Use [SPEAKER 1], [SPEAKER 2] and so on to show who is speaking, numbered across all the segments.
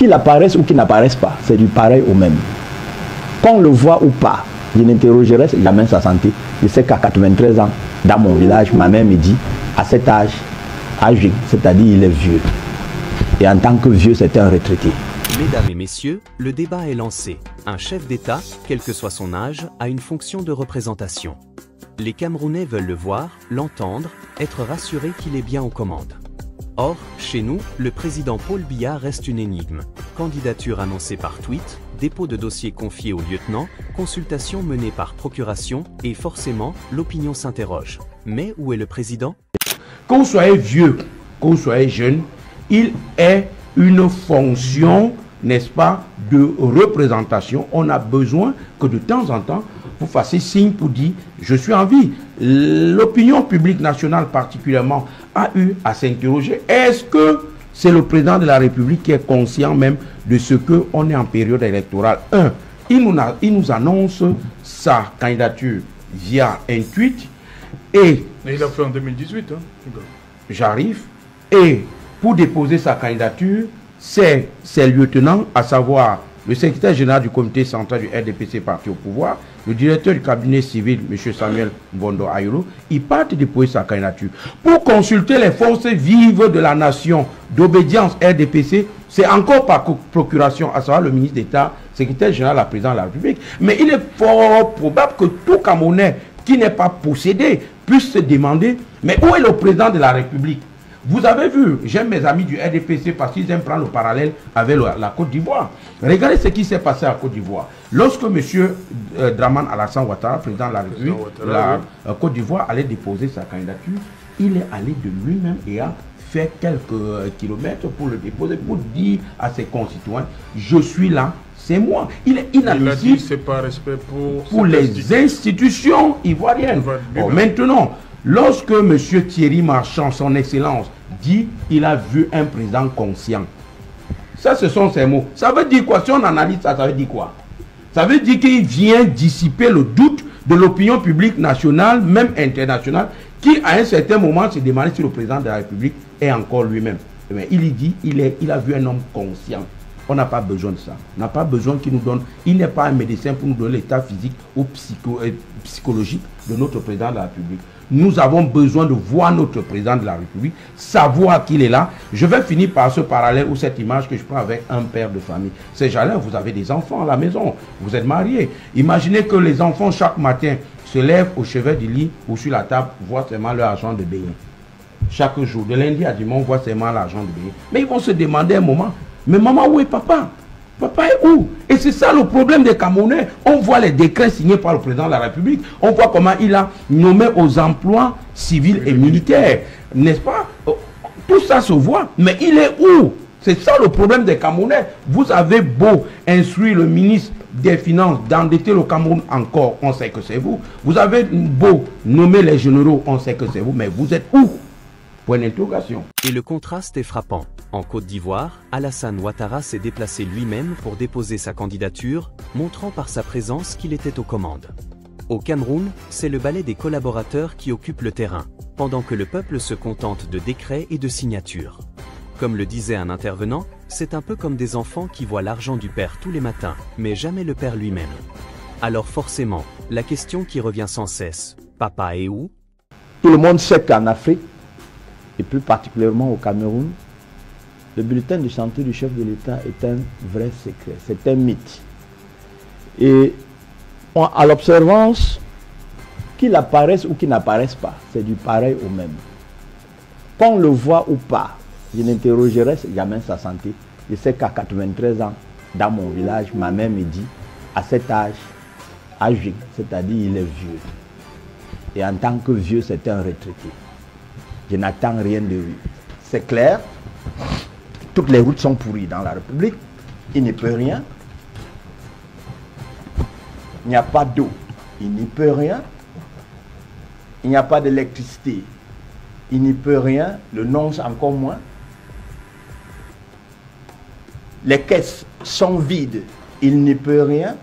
[SPEAKER 1] qu'il apparaisse ou qu'il n'apparaisse pas, c'est du pareil au même. Qu'on le voit ou pas, je n'interrogerai jamais sa santé. Je sais qu'à 93 ans, dans mon village, ma mère me dit, à cet âge, c'est-à-dire il est vieux. Et en tant que vieux, c'est un retraité.
[SPEAKER 2] Mesdames et messieurs, le débat est lancé. Un chef d'État, quel que soit son âge, a une fonction de représentation. Les Camerounais veulent le voir, l'entendre, être rassurés qu'il est bien aux commandes. Or, chez nous, le président Paul Biya reste une énigme. Candidature annoncée par tweet, dépôt de dossier confié au lieutenant, consultation menée par procuration et forcément, l'opinion s'interroge. Mais où est le président?
[SPEAKER 3] Que vous soyez vieux, que vous soyez jeune, il est une fonction, n'est-ce pas, de représentation. On a besoin que de temps en temps, vous fassiez signe pour dire « je suis en vie ». L'opinion publique nationale particulièrement a eu à s'interroger. Est-ce que c'est le président de la République qui est conscient même de ce qu'on est en période électorale? Il nous annonce sa candidature via un tweet et
[SPEAKER 4] il l'a fait en 2018. Hein.
[SPEAKER 3] J'arrive et pour déposer sa candidature, c'est ses lieutenants, à savoir le secrétaire général du comité central du RDPC parti au pouvoir, le directeur du cabinet civil, M. Samuel Mbondo Ayolo, ils partent déposer sa candidature. Pour consulter les forces vives de la nation d'obédience RDPC, c'est encore par procuration, à savoir le ministre d'État, secrétaire général, la présidente de la République. Mais il est fort probable que tout Camerounais qui n'est pas possédé puisse se demander, mais où est le président de la République? Vous avez vu, j'aime mes amis du RDPC parce qu'ils aiment prendre le parallèle avec la Côte d'Ivoire. Regardez ce qui s'est passé à Côte d'Ivoire. Lorsque M. Dramane Alassane Ouattara, président de la République de la Côte d'Ivoire, allait déposer sa candidature, il est allé de lui-même et a fait quelques kilomètres pour le déposer, pour dire à ses concitoyens, je suis là, c'est moi. Il est inadmissible.
[SPEAKER 4] C'est pas respect
[SPEAKER 3] pour les institutions ivoiriennes. Maintenant, lorsque M. Thierry Marchand, son excellence, dit qu'il a vu un président conscient, ça ce sont ses mots. Ça veut dire quoi? Si on analyse ça, ça veut dire quoi? Ça veut dire qu'il vient dissiper le doute de l'opinion publique nationale, même internationale, qui à un certain moment se demandait si le président de la République est encore lui-même. Mais il dit il a vu un homme conscient. On n'a pas besoin de ça. On n'a pas besoin qu'il nous donne. Il n'est pas un médecin pour nous donner l'état physique ou psychologique de notre président de la République. Nous avons besoin de voir notre président de la République, savoir qu'il est là. Je vais finir par ce parallèle ou cette image que je prends avec un père de famille. C'est jaleur, vous avez des enfants à la maison, vous êtes mariés. Imaginez que les enfants chaque matin se lèvent au chevet du lit ou sur la table, voient seulement leur argent de baigner. Chaque jour, de lundi à dimanche, voient seulement l'argent de baigner. Mais ils vont se demander un moment, mais maman, où est papa? Papa est où? Et c'est ça le problème des Camerounais. On voit les décrets signés par le président de la République. On voit comment il a nommé aux emplois civils et militaires. N'est-ce pas? Tout ça se voit. Mais il est où? C'est ça le problème des Camerounais. Vous avez beau instruire le ministre des Finances d'endetter le Cameroun encore, on sait que c'est vous. Vous avez beau nommer les généraux, on sait que c'est vous. Mais vous êtes où? Point d'interrogation.
[SPEAKER 2] Et le contraste est frappant. En Côte d'Ivoire, Alassane Ouattara s'est déplacé lui-même pour déposer sa candidature, montrant par sa présence qu'il était aux commandes. Au Cameroun, c'est le ballet des collaborateurs qui occupe le terrain, pendant que le peuple se contente de décrets et de signatures. Comme le disait un intervenant, c'est un peu comme des enfants qui voient l'argent du père tous les matins, mais jamais le père lui-même. Alors forcément, la question qui revient sans cesse, papa est où?
[SPEAKER 1] Tout le monde sait qu'en Afrique, et plus particulièrement au Cameroun, le bulletin de santé du chef de l'État est un vrai secret, c'est un mythe. Et à l'observance, qu'il apparaisse ou qu'il n'apparaisse pas, c'est du pareil au même. Qu'on le voit ou pas, je n'interrogerai jamais sa santé. Je sais qu'à 93 ans, dans mon village, ma mère me dit, à cet âge, c'est-à-dire il est vieux. Et en tant que vieux, c'est un retraité. Je n'attends rien de lui. C'est clair. Toutes les routes sont pourries dans la République. Il ne peut rien. Il n'y a pas d'eau. Il n'y peut rien. Il n'y a pas d'électricité. Il n'y peut rien. Le nonce encore moins. Les caisses sont vides. Il n'y peut rien.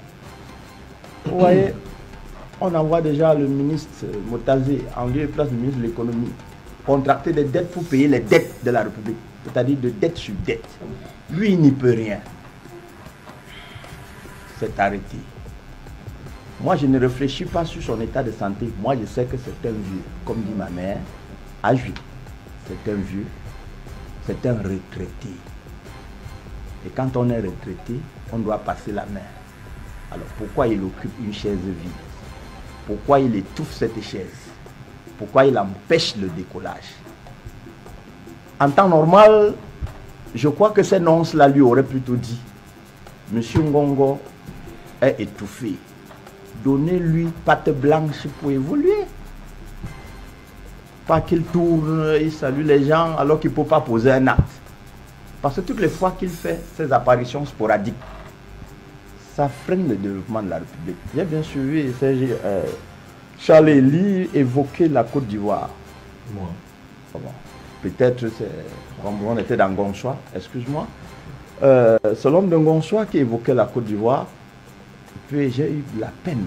[SPEAKER 1] Vous voyez, on envoie déjà le ministre Motazé en lieu et place du ministre de l'économie contracter des dettes pour payer les dettes de la République. c'est-à-dire de dette sur dette. Lui, il n'y peut rien. C'est arrêté. Moi, je ne réfléchis pas sur son état de santé. Moi, je sais que c'est un vieux, comme dit ma mère, âgé. C'est un vieux, c'est un retraité. Et quand on est retraité, on doit passer la main. Alors, pourquoi il occupe une chaise vide? Pourquoi il étouffe cette chaise? Pourquoi il empêche le décollage? En temps normal, je crois que ces nonces-là lui auraient plutôt dit, Monsieur Ngongo est étouffé. Donnez-lui patte blanche pour évoluer. Pas qu'il tourne, il salue les gens alors qu'il ne peut pas poser un acte. Parce que toutes les fois qu'il fait ces apparitions sporadiques, ça freine le développement de la République. J'ai bien suivi Charles Elie évoquer la Côte d'Ivoire.
[SPEAKER 4] Moi.
[SPEAKER 1] Bon, peut-être comme on était dans Gonsois, excuse-moi. C'est l'homme de Gonsois qui évoquait la Côte d'Ivoire. Puis j'ai eu de la peine.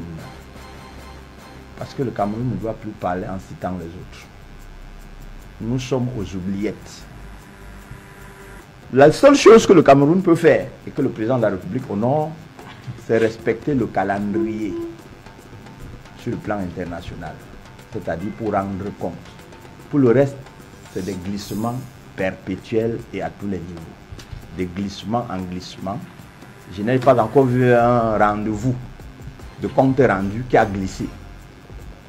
[SPEAKER 1] Parce que le Cameroun ne doit plus parler en citant les autres. Nous sommes aux oubliettes. La seule chose que le Cameroun peut faire, et que le président de la République honore, c'est respecter le calendrier sur le plan international. C'est-à-dire pour rendre compte. Pour le reste, c'est des glissements perpétuels et à tous les niveaux. Des glissements en glissement. Je n'ai pas encore vu un rendez-vous de compte rendu qui a glissé.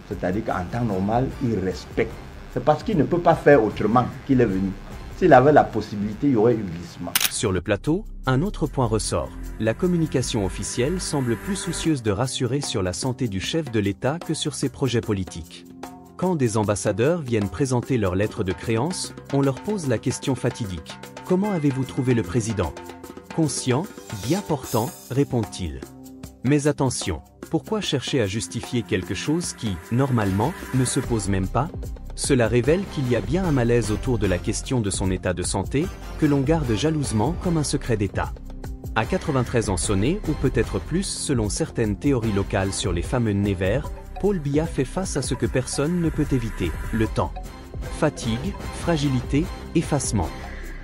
[SPEAKER 1] C'est-à-dire qu'en temps normal, il respecte. C'est parce qu'il ne peut pas faire autrement qu'il est venu. S'il avait la possibilité, il y aurait eu glissement.
[SPEAKER 2] Sur le plateau, un autre point ressort. La communication officielle semble plus soucieuse de rassurer sur la santé du chef de l'État que sur ses projets politiques. Quand des ambassadeurs viennent présenter leurs lettres de créance, on leur pose la question fatidique. Comment avez-vous trouvé le président? Conscient, bien portant, répond-il. Mais attention, pourquoi chercher à justifier quelque chose qui, normalement, ne se pose même pas? Cela révèle qu'il y a bien un malaise autour de la question de son état de santé, que l'on garde jalousement comme un secret d'État. À 93 ans sonnés, ou peut-être plus selon certaines théories locales sur les fameux nez verts, Paul Biya fait face à ce que personne ne peut éviter, le temps. Fatigue, fragilité, effacement.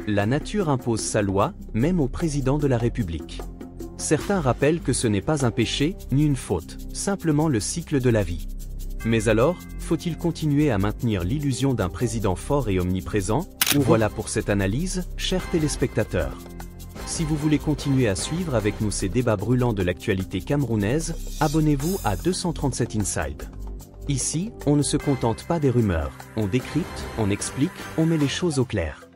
[SPEAKER 2] La nature impose sa loi, même au président de la République. Certains rappellent que ce n'est pas un péché, ni une faute, simplement le cycle de la vie. Mais alors, faut-il continuer à maintenir l'illusion d'un président fort et omniprésent? Voilà pour cette analyse, chers téléspectateurs. Si vous voulez continuer à suivre avec nous ces débats brûlants de l'actualité camerounaise, abonnez-vous à 237 Inside. Ici, on ne se contente pas des rumeurs, on décrypte, on explique, on met les choses au clair.